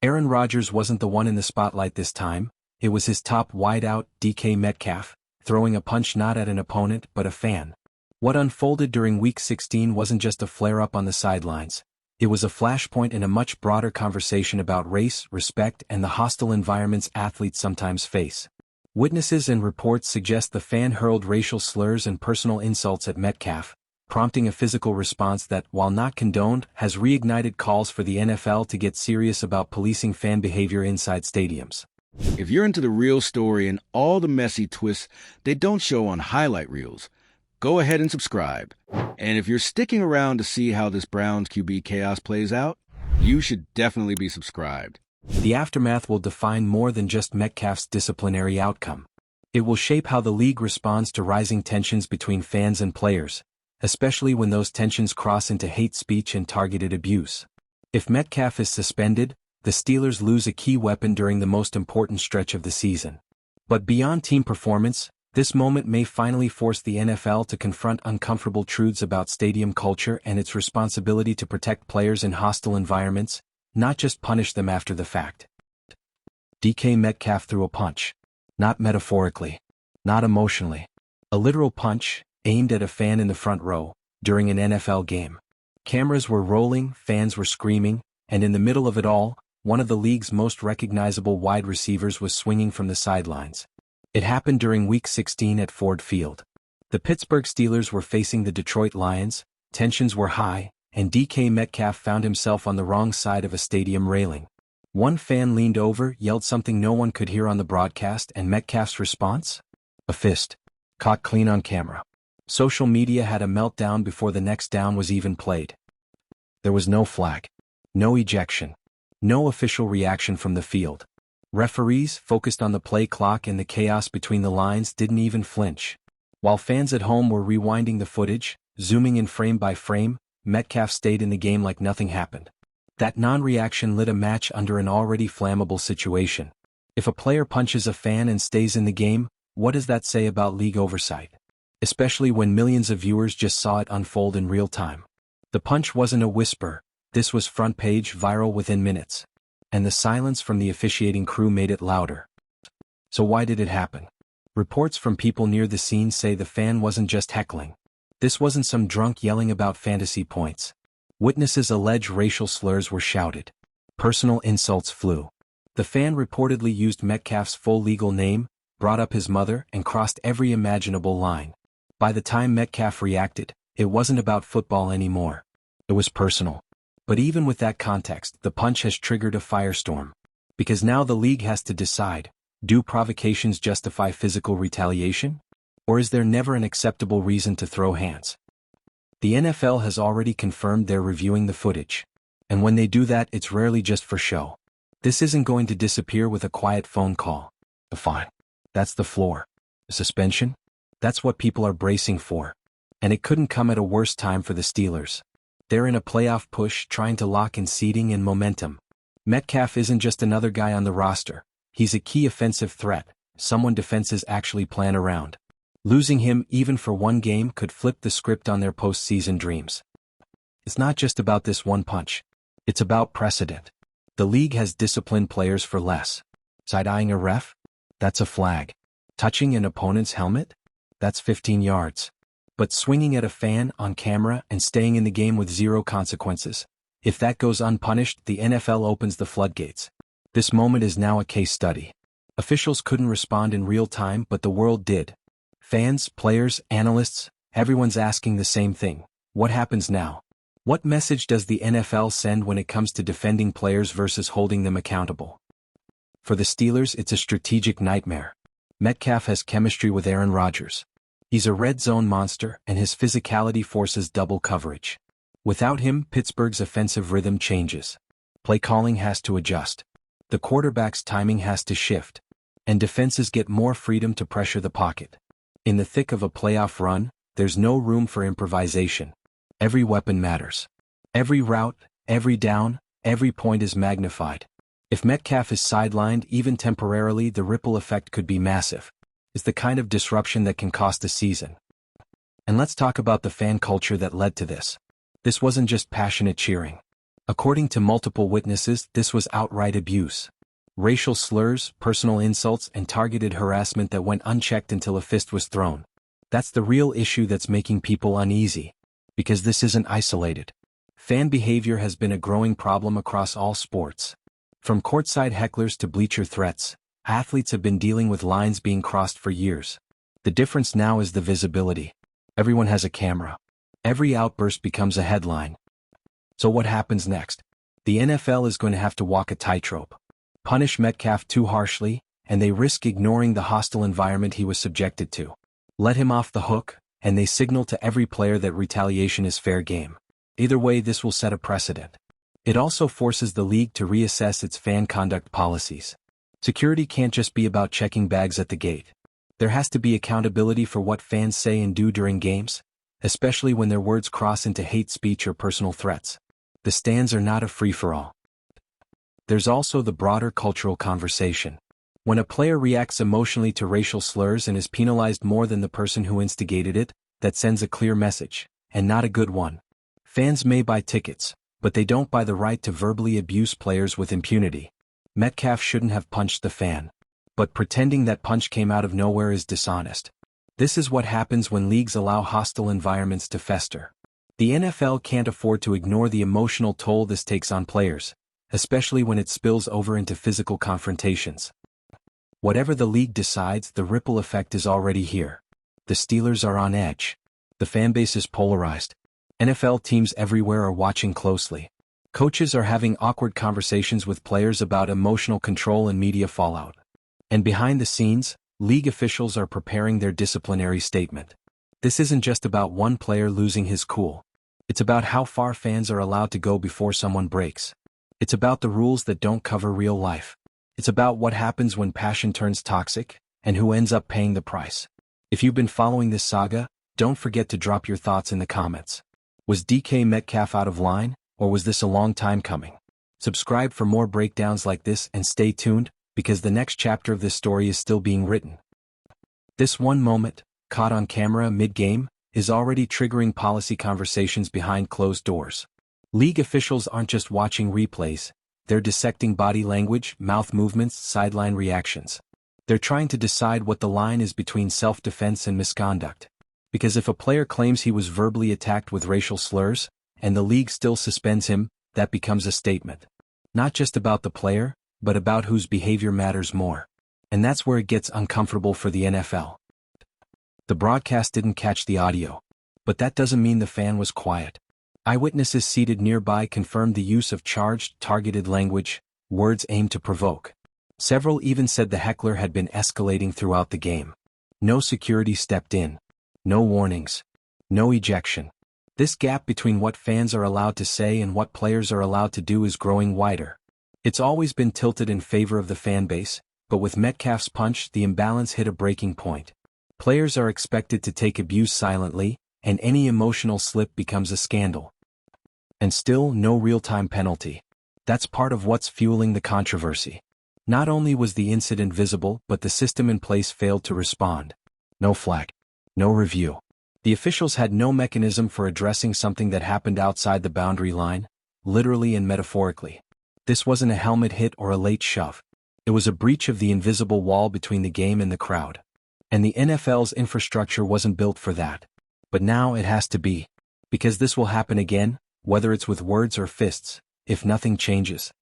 Aaron Rodgers wasn't the one in the spotlight this time, it was his top wideout, DK Metcalf, throwing a punch not at an opponent but a fan. What unfolded during Week 16 wasn't just a flare-up on the sidelines. It was a flashpoint in a much broader conversation about race, respect, and the hostile environments athletes sometimes face. Witnesses and reports suggest the fan hurled racial slurs and personal insults at Metcalf, prompting a physical response that, while not condoned, has reignited calls for the NFL to get serious about policing fan behavior inside stadiums. If you're into the real story and all the messy twists they don't show on highlight reels, go ahead and subscribe. And if you're sticking around to see how this Browns QB chaos plays out, you should definitely be subscribed. The aftermath will define more than just Metcalf's disciplinary outcome. It will shape how the league responds to rising tensions between fans and players, especially when those tensions cross into hate speech and targeted abuse. If Metcalf is suspended, the Steelers lose a key weapon during the most important stretch of the season. But beyond team performance, this moment may finally force the NFL to confront uncomfortable truths about stadium culture and its responsibility to protect players in hostile environments, not just punish them after the fact. DK Metcalf threw a punch. Not metaphorically. Not emotionally. A literal punch, aimed at a fan in the front row, during an NFL game. Cameras were rolling, fans were screaming, and in the middle of it all, one of the league's most recognizable wide receivers was swinging from the sidelines. It happened during Week 16 at Ford Field. The Pittsburgh Steelers were facing the Detroit Lions, tensions were high, and DK Metcalf found himself on the wrong side of a stadium railing. One fan leaned over, yelled something no one could hear on the broadcast, and Metcalf's response? A fist. Caught clean on camera. Social media had a meltdown before the next down was even played. There was no flag. No ejection. No official reaction from the field. Referees, focused on the play clock and the chaos between the lines, didn't even flinch. While fans at home were rewinding the footage, zooming in frame by frame, Metcalf stayed in the game like nothing happened. That non-reaction lit a match under an already flammable situation. If a player punches a fan and stays in the game, what does that say about league oversight? Especially when millions of viewers just saw it unfold in real time. The punch wasn't a whisper. This was front page, viral within minutes. And the silence from the officiating crew made it louder. So why did it happen? Reports from people near the scene say the fan wasn't just heckling. This wasn't some drunk yelling about fantasy points. Witnesses allege racial slurs were shouted. Personal insults flew. The fan reportedly used Metcalf's full legal name, brought up his mother, and crossed every imaginable line. By the time Metcalf reacted, it wasn't about football anymore. It was personal. But even with that context, the punch has triggered a firestorm. Because now the league has to decide, do provocations justify physical retaliation? Or is there never an acceptable reason to throw hands? The NFL has already confirmed they're reviewing the footage. And when they do that, it's rarely just for show. This isn't going to disappear with a quiet phone call. A fine. That's the floor. A suspension? That's what people are bracing for. And it couldn't come at a worse time for the Steelers. They're in a playoff push, trying to lock in seeding and momentum. Metcalf isn't just another guy on the roster. He's a key offensive threat, someone defenses actually plan around. Losing him, even for one game, could flip the script on their postseason dreams. It's not just about this one punch. It's about precedent. The league has disciplined players for less. Side-eyeing a ref? That's a flag. Touching an opponent's helmet? That's 15 yards. But swinging at a fan on camera and staying in the game with zero consequences, if that goes unpunished, the NFL opens the floodgates. This moment is now a case study. Officials couldn't respond in real time, but the world did. Fans, players, analysts, everyone's asking the same thing. What happens now? What message does the NFL send when it comes to defending players versus holding them accountable? For the Steelers, it's a strategic nightmare. Metcalf has chemistry with Aaron Rodgers. He's a red zone monster, and his physicality forces double coverage. Without him, Pittsburgh's offensive rhythm changes. Play calling has to adjust. The quarterback's timing has to shift. And defenses get more freedom to pressure the pocket. In the thick of a playoff run, there's no room for improvisation. Every weapon matters. Every route, every down, every point is magnified. If Metcalf is sidelined even temporarily, the ripple effect could be massive. It's the kind of disruption that can cost a season. And let's talk about the fan culture that led to this. This wasn't just passionate cheering. According to multiple witnesses, this was outright abuse. Racial slurs, personal insults, and targeted harassment that went unchecked until a fist was thrown. That's the real issue that's making people uneasy. Because this isn't isolated. Fan behavior has been a growing problem across all sports. From courtside hecklers to bleacher threats, athletes have been dealing with lines being crossed for years. The difference now is the visibility. Everyone has a camera. Every outburst becomes a headline. So what happens next? The NFL is going to have to walk a tightrope. Punish Metcalf too harshly, and they risk ignoring the hostile environment he was subjected to. Let him off the hook, and they signal to every player that retaliation is fair game. Either way, this will set a precedent. It also forces the league to reassess its fan conduct policies. Security can't just be about checking bags at the gate. There has to be accountability for what fans say and do during games, especially when their words cross into hate speech or personal threats. The stands are not a free-for-all. There's also the broader cultural conversation. When a player reacts emotionally to racial slurs and is penalized more than the person who instigated it, that sends a clear message, and not a good one. Fans may buy tickets, but they don't buy the right to verbally abuse players with impunity. Metcalf shouldn't have punched the fan. But pretending that punch came out of nowhere is dishonest. This is what happens when leagues allow hostile environments to fester. The NFL can't afford to ignore the emotional toll this takes on players, especially when it spills over into physical confrontations. Whatever the league decides, the ripple effect is already here. The Steelers are on edge. The fanbase is polarized. NFL teams everywhere are watching closely. Coaches are having awkward conversations with players about emotional control and media fallout. And behind the scenes, league officials are preparing their disciplinary statement. This isn't just about one player losing his cool. It's about how far fans are allowed to go before someone breaks. It's about the rules that don't cover real life. It's about what happens when passion turns toxic, and who ends up paying the price. If you've been following this saga, don't forget to drop your thoughts in the comments. Was DK Metcalf out of line, or was this a long time coming? Subscribe for more breakdowns like this and stay tuned, because the next chapter of this story is still being written. This one moment, caught on camera mid-game, is already triggering policy conversations behind closed doors. League officials aren't just watching replays, they're dissecting body language, mouth movements, sideline reactions. They're trying to decide what the line is between self-defense and misconduct. Because if a player claims he was verbally attacked with racial slurs, and the league still suspends him, that becomes a statement. Not just about the player, but about whose behavior matters more. And that's where it gets uncomfortable for the NFL. The broadcast didn't catch the audio. But that doesn't mean the fan was quiet. Eyewitnesses seated nearby confirmed the use of charged, targeted language, words aimed to provoke. Several even said the heckler had been escalating throughout the game. No security stepped in. No warnings. No ejection. This gap between what fans are allowed to say and what players are allowed to do is growing wider. It's always been tilted in favor of the fan base, but with Metcalf's punch, the imbalance hit a breaking point. Players are expected to take abuse silently, and any emotional slip becomes a scandal. And still, no real-time penalty. That's part of what's fueling the controversy. Not only was the incident visible, but the system in place failed to respond. No flag. No review. The officials had no mechanism for addressing something that happened outside the boundary line, literally and metaphorically. This wasn't a helmet hit or a late shove. It was a breach of the invisible wall between the game and the crowd. And the NFL's infrastructure wasn't built for that. But now it has to be. Because this will happen again, whether it's with words or fists, if nothing changes.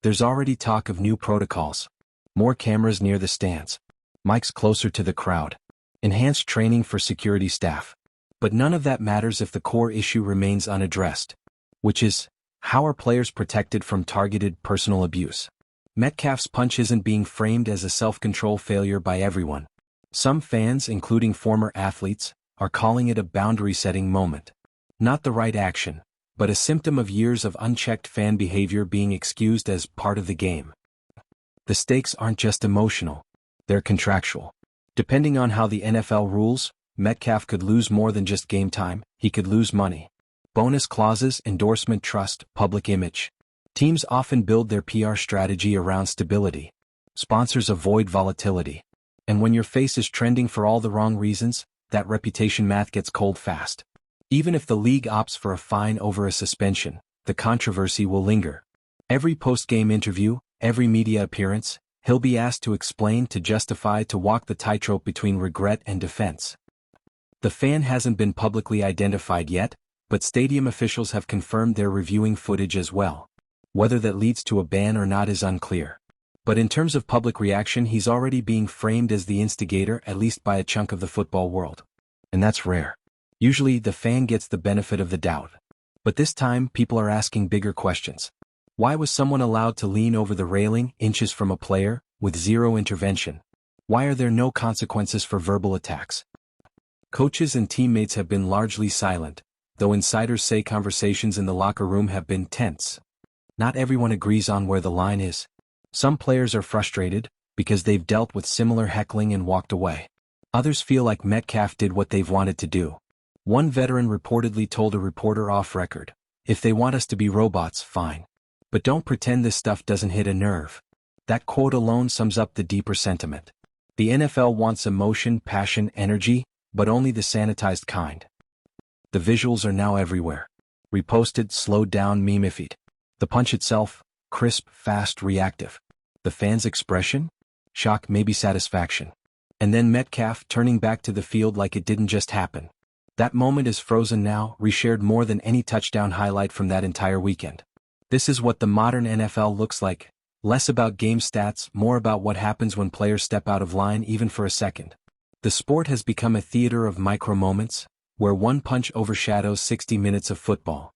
There's already talk of new protocols. More cameras near the stands. Mics closer to the crowd. Enhanced training for security staff. But none of that matters if the core issue remains unaddressed. Which is, how are players protected from targeted personal abuse? Metcalf's punch isn't being framed as a self-control failure by everyone. Some fans, including former athletes, are calling it a boundary-setting moment. Not the right action, but a symptom of years of unchecked fan behavior being excused as part of the game. The stakes aren't just emotional, they're contractual. Depending on how the NFL rules, Metcalf could lose more than just game time, he could lose money. Bonus clauses, endorsement trust, public image. Teams often build their PR strategy around stability. Sponsors avoid volatility. And when your face is trending for all the wrong reasons, that reputation math gets cold fast. Even if the league opts for a fine over a suspension, the controversy will linger. Every post-game interview, every media appearance, he'll be asked to explain, to justify, to walk the tightrope between regret and defense. The fan hasn't been publicly identified yet, but stadium officials have confirmed they're reviewing footage as well. Whether that leads to a ban or not is unclear. But in terms of public reaction, he's already being framed as the instigator, at least by a chunk of the football world. And that's rare. Usually the fan gets the benefit of the doubt. But this time people are asking bigger questions. Why was someone allowed to lean over the railing, inches from a player, with zero intervention? Why are there no consequences for verbal attacks? Coaches and teammates have been largely silent, though insiders say conversations in the locker room have been tense. Not everyone agrees on where the line is. Some players are frustrated, because they've dealt with similar heckling and walked away. Others feel like Metcalf did what they've wanted to do. One veteran reportedly told a reporter off record, "If they want us to be robots, fine. But don't pretend this stuff doesn't hit a nerve." That quote alone sums up the deeper sentiment. The NFL wants emotion, passion, energy, but only the sanitized kind. The visuals are now everywhere. Reposted, slowed down meme feed. The punch itself, crisp, fast, reactive. The fans' expression? Shock, maybe satisfaction. And then Metcalf turning back to the field like it didn't just happen. That moment is frozen now, reshared more than any touchdown highlight from that entire weekend. This is what the modern NFL looks like. Less about game stats, more about what happens when players step out of line even for a second. The sport has become a theater of micro-moments, where one punch overshadows 60 minutes of football.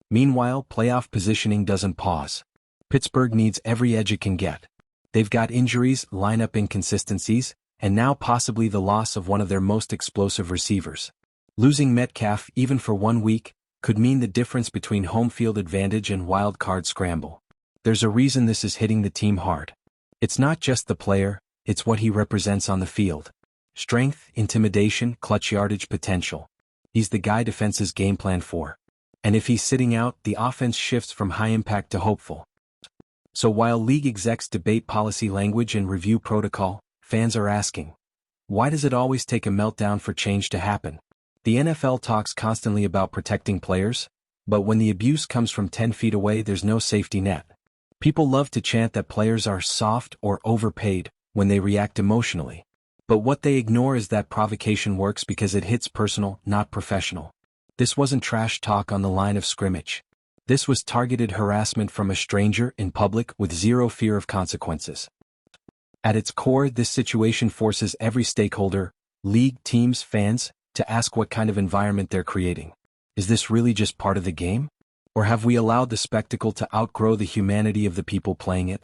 Meanwhile, playoff positioning doesn't pause. Pittsburgh needs every edge it can get. They've got injuries, lineup inconsistencies, and now possibly the loss of one of their most explosive receivers. Losing Metcalf, even for 1 week, could mean the difference between home field advantage and wild card scramble. There's a reason this is hitting the team hard. It's not just the player, it's what he represents on the field. Strength, intimidation, clutch yardage potential. He's the guy defenses game plan for. And if he's sitting out, the offense shifts from high impact to hopeful. So while league execs debate policy language and review protocol, fans are asking, why does it always take a meltdown for change to happen? The NFL talks constantly about protecting players, but when the abuse comes from 10 feet away, there's no safety net. People love to chant that players are soft or overpaid when they react emotionally. But what they ignore is that provocation works because it hits personal, not professional. This wasn't trash talk on the line of scrimmage. This was targeted harassment from a stranger in public with zero fear of consequences. At its core, this situation forces every stakeholder, league, teams, fans, to ask what kind of environment they're creating. Is this really just part of the game? Or have we allowed the spectacle to outgrow the humanity of the people playing it?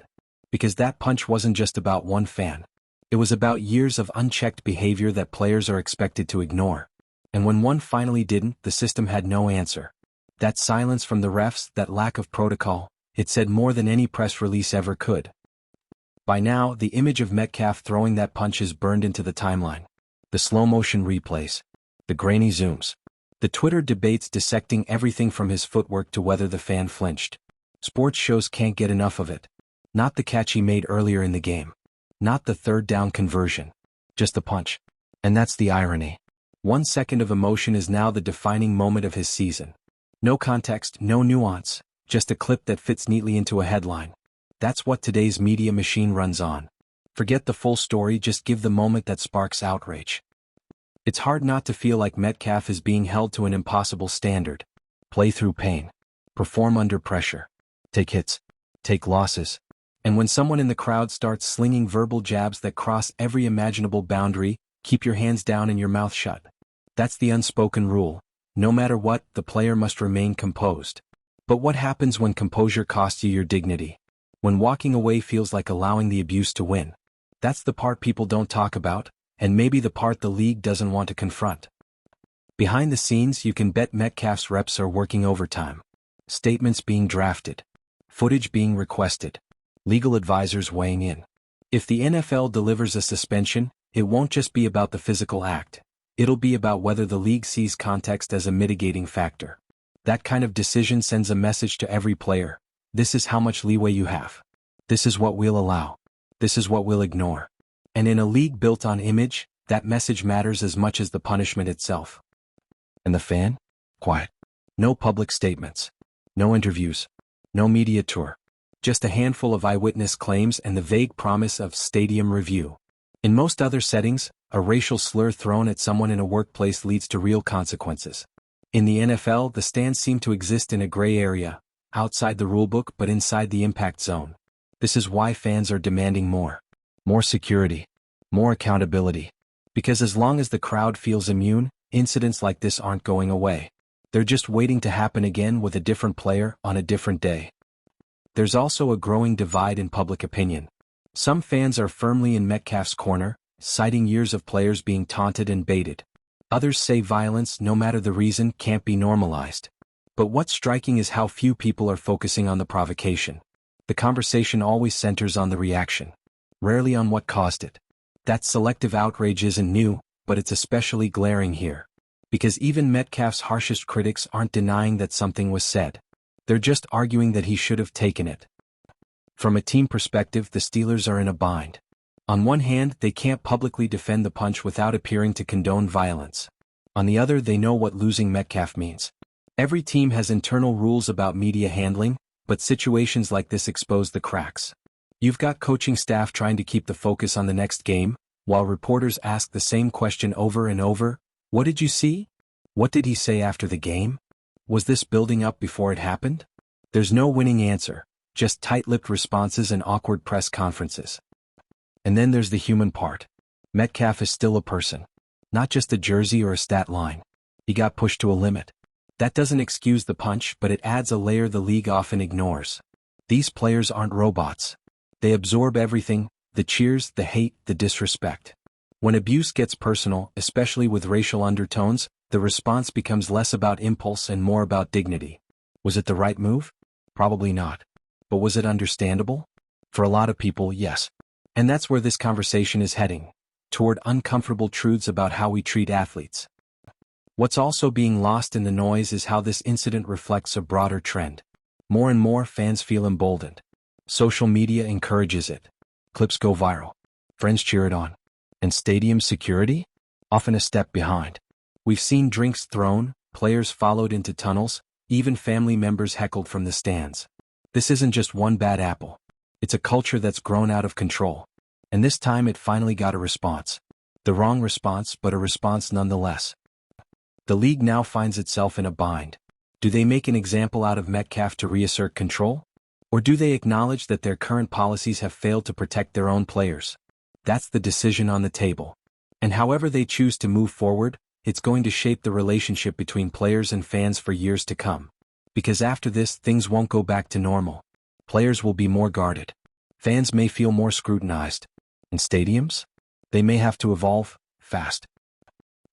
Because that punch wasn't just about one fan. It was about years of unchecked behavior that players are expected to ignore. And when one finally didn't, the system had no answer. That silence from the refs, that lack of protocol, it said more than any press release ever could. By now, the image of Metcalf throwing that punch is burned into the timeline. The slow-motion replays. The grainy zooms. The Twitter debates dissecting everything from his footwork to whether the fan flinched. Sports shows can't get enough of it. Not the catch he made earlier in the game. Not the third down conversion. Just the punch. And that's the irony. 1 second of emotion is now the defining moment of his season. No context, no nuance, just a clip that fits neatly into a headline. That's what today's media machine runs on. Forget the full story, just give the moment that sparks outrage. It's hard not to feel like Metcalf is being held to an impossible standard. Play through pain. Perform under pressure. Take hits. Take losses. And when someone in the crowd starts slinging verbal jabs that cross every imaginable boundary, keep your hands down and your mouth shut. That's the unspoken rule. No matter what, the player must remain composed. But what happens when composure costs you your dignity? When walking away feels like allowing the abuse to win? That's the part people don't talk about, and maybe the part the league doesn't want to confront. Behind the scenes, you can bet Metcalf's reps are working overtime. Statements being drafted. Footage being requested. Legal advisors weighing in. If the NFL delivers a suspension, it won't just be about the physical act. It'll be about whether the league sees context as a mitigating factor. That kind of decision sends a message to every player. This is how much leeway you have. This is what we'll allow. This is what we'll ignore. And in a league built on image, that message matters as much as the punishment itself. And the fan? Quiet. No public statements. No interviews. No media tour. Just a handful of eyewitness claims and the vague promise of stadium review. In most other settings, a racial slur thrown at someone in a workplace leads to real consequences. In the NFL, the stands seem to exist in a gray area, outside the rulebook but inside the impact zone. This is why fans are demanding more. More security. More accountability. Because as long as the crowd feels immune, incidents like this aren't going away. They're just waiting to happen again with a different player on a different day. There's also a growing divide in public opinion. Some fans are firmly in Metcalf's corner, citing years of players being taunted and baited. Others say violence, no matter the reason, can't be normalized. But what's striking is how few people are focusing on the provocation. The conversation always centers on the reaction, rarely on what caused it. That selective outrage isn't new, but it's especially glaring here. Because even Metcalf's harshest critics aren't denying that something was said. They're just arguing that he should have taken it. From a team perspective, the Steelers are in a bind. On one hand, they can't publicly defend the punch without appearing to condone violence. On the other, they know what losing Metcalf means. Every team has internal rules about media handling, but situations like this expose the cracks. You've got coaching staff trying to keep the focus on the next game, while reporters ask the same question over and over. What did you see? What did he say after the game? Was this building up before it happened? There's no winning answer, just tight-lipped responses and awkward press conferences. And then there's the human part. Metcalf is still a person. Not just a jersey or a stat line. He got pushed to a limit. That doesn't excuse the punch, but it adds a layer the league often ignores. These players aren't robots. They absorb everything, the cheers, the hate, the disrespect. When abuse gets personal, especially with racial undertones, the response becomes less about impulse and more about dignity. Was it the right move? Probably not. But was it understandable? For a lot of people, yes. And that's where this conversation is heading, toward uncomfortable truths about how we treat athletes. What's also being lost in the noise is how this incident reflects a broader trend. More and more fans feel emboldened. Social media encourages it. Clips go viral. Friends cheer it on. And stadium security? Often a step behind. We've seen drinks thrown, players followed into tunnels, even family members heckled from the stands. This isn't just one bad apple. It's a culture that's grown out of control. And this time it finally got a response. The wrong response, but a response nonetheless. The league now finds itself in a bind. Do they make an example out of Metcalf to reassert control? Or do they acknowledge that their current policies have failed to protect their own players? That's the decision on the table. And however they choose to move forward, it's going to shape the relationship between players and fans for years to come. Because after this, things won't go back to normal. Players will be more guarded. Fans may feel more scrutinized. And stadiums? They may have to evolve, fast.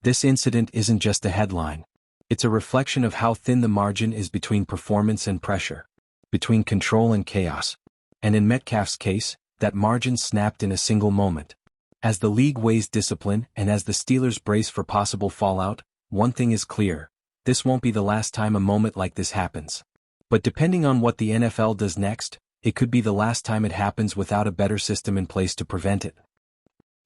This incident isn't just a headline. It's a reflection of how thin the margin is between performance and pressure. Between control and chaos. And in Metcalf's case, that margin snapped in a single moment. As the league weighs discipline and as the Steelers brace for possible fallout, one thing is clear. This won't be the last time a moment like this happens. But depending on what the NFL does next, it could be the last time it happens without a better system in place to prevent it.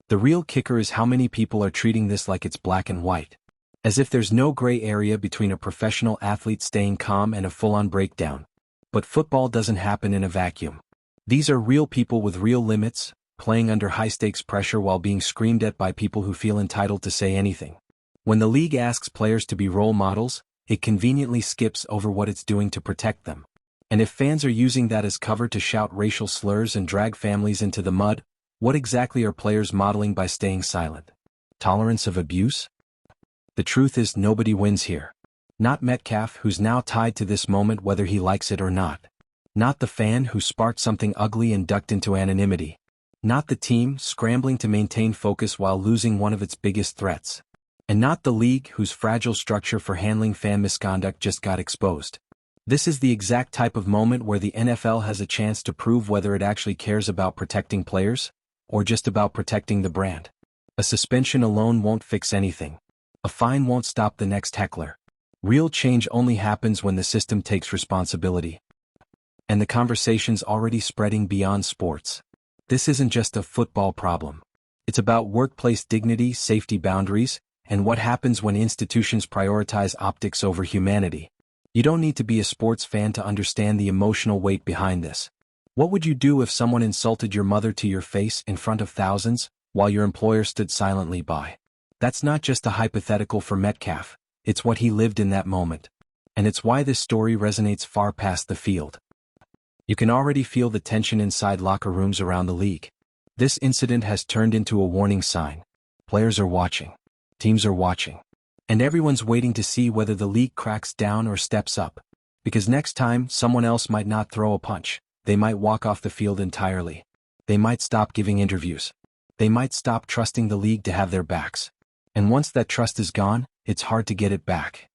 The real kicker is how many people are treating this like it's black and white. As if there's no gray area between a professional athlete staying calm and a full-on breakdown. But football doesn't happen in a vacuum. These are real people with real limits, playing under high-stakes pressure while being screamed at by people who feel entitled to say anything. When the league asks players to be role models, it conveniently skips over what it's doing to protect them. And if fans are using that as cover to shout racial slurs and drag families into the mud, what exactly are players modeling by staying silent? Tolerance of abuse? The truth is nobody wins here. Not Metcalf, who's now tied to this moment whether he likes it or not. Not the fan who sparked something ugly and ducked into anonymity. Not the team scrambling to maintain focus while losing one of its biggest threats. And not the league whose fragile structure for handling fan misconduct just got exposed. This is the exact type of moment where the NFL has a chance to prove whether it actually cares about protecting players, or just about protecting the brand. A suspension alone won't fix anything. A fine won't stop the next heckler. Real change only happens when the system takes responsibility. And the conversation's already spreading beyond sports. This isn't just a football problem. It's about workplace dignity, safety boundaries, and what happens when institutions prioritize optics over humanity. You don't need to be a sports fan to understand the emotional weight behind this. What would you do if someone insulted your mother to your face in front of thousands, while your employer stood silently by? That's not just a hypothetical for Metcalf, it's what he lived in that moment. And it's why this story resonates far past the field. You can already feel the tension inside locker rooms around the league. This incident has turned into a warning sign. Players are watching. Teams are watching. And everyone's waiting to see whether the league cracks down or steps up. Because next time, someone else might not throw a punch. They might walk off the field entirely. They might stop giving interviews. They might stop trusting the league to have their backs. And once that trust is gone, it's hard to get it back.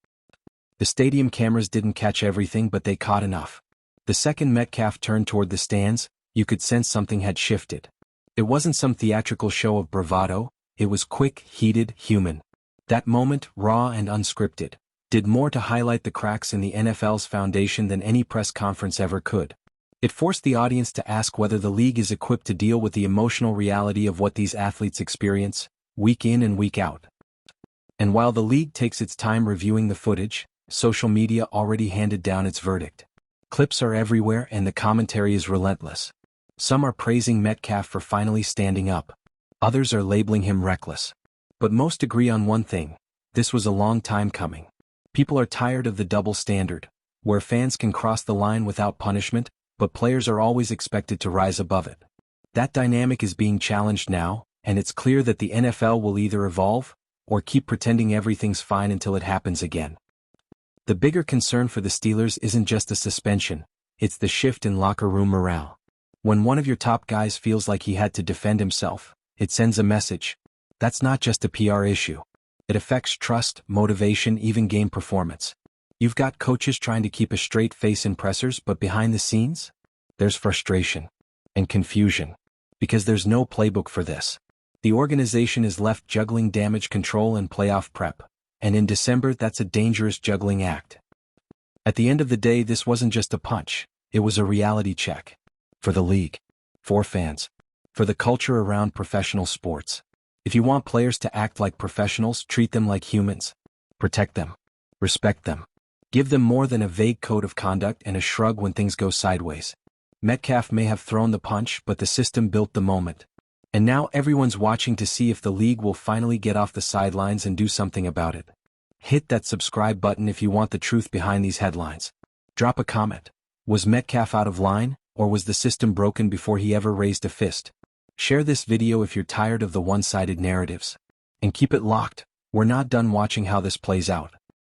The stadium cameras didn't catch everything, but they caught enough. The second Metcalf turned toward the stands, you could sense something had shifted. It wasn't some theatrical show of bravado, it was quick, heated, human. That moment, raw and unscripted, did more to highlight the cracks in the NFL's foundation than any press conference ever could. It forced the audience to ask whether the league is equipped to deal with the emotional reality of what these athletes experience, week in and week out. And while the league takes its time reviewing the footage, social media already handed down its verdict. Clips are everywhere and the commentary is relentless. Some are praising Metcalf for finally standing up. Others are labeling him reckless. But most agree on one thing: this was a long time coming. People are tired of the double standard, where fans can cross the line without punishment, but players are always expected to rise above it. That dynamic is being challenged now, and it's clear that the NFL will either evolve, or keep pretending everything's fine until it happens again. The bigger concern for the Steelers isn't just a suspension, it's the shift in locker room morale. When one of your top guys feels like he had to defend himself, it sends a message. That's not just a PR issue. It affects trust, motivation, even game performance. You've got coaches trying to keep a straight face in pressers, but behind the scenes, there's frustration and confusion, because there's no playbook for this. The organization is left juggling damage control and playoff prep, and in December that's a dangerous juggling act. At the end of the day, this wasn't just a punch, it was a reality check. For the league, for fans, for the culture around professional sports. If you want players to act like professionals, treat them like humans. Protect them. Respect them. Give them more than a vague code of conduct and a shrug when things go sideways. Metcalf may have thrown the punch, but the system built the moment. And now everyone's watching to see if the league will finally get off the sidelines and do something about it. Hit that subscribe button if you want the truth behind these headlines. Drop a comment. Was Metcalf out of line, or was the system broken before he ever raised a fist? Share this video if you're tired of the one-sided narratives. And keep it locked, we're not done watching how this plays out.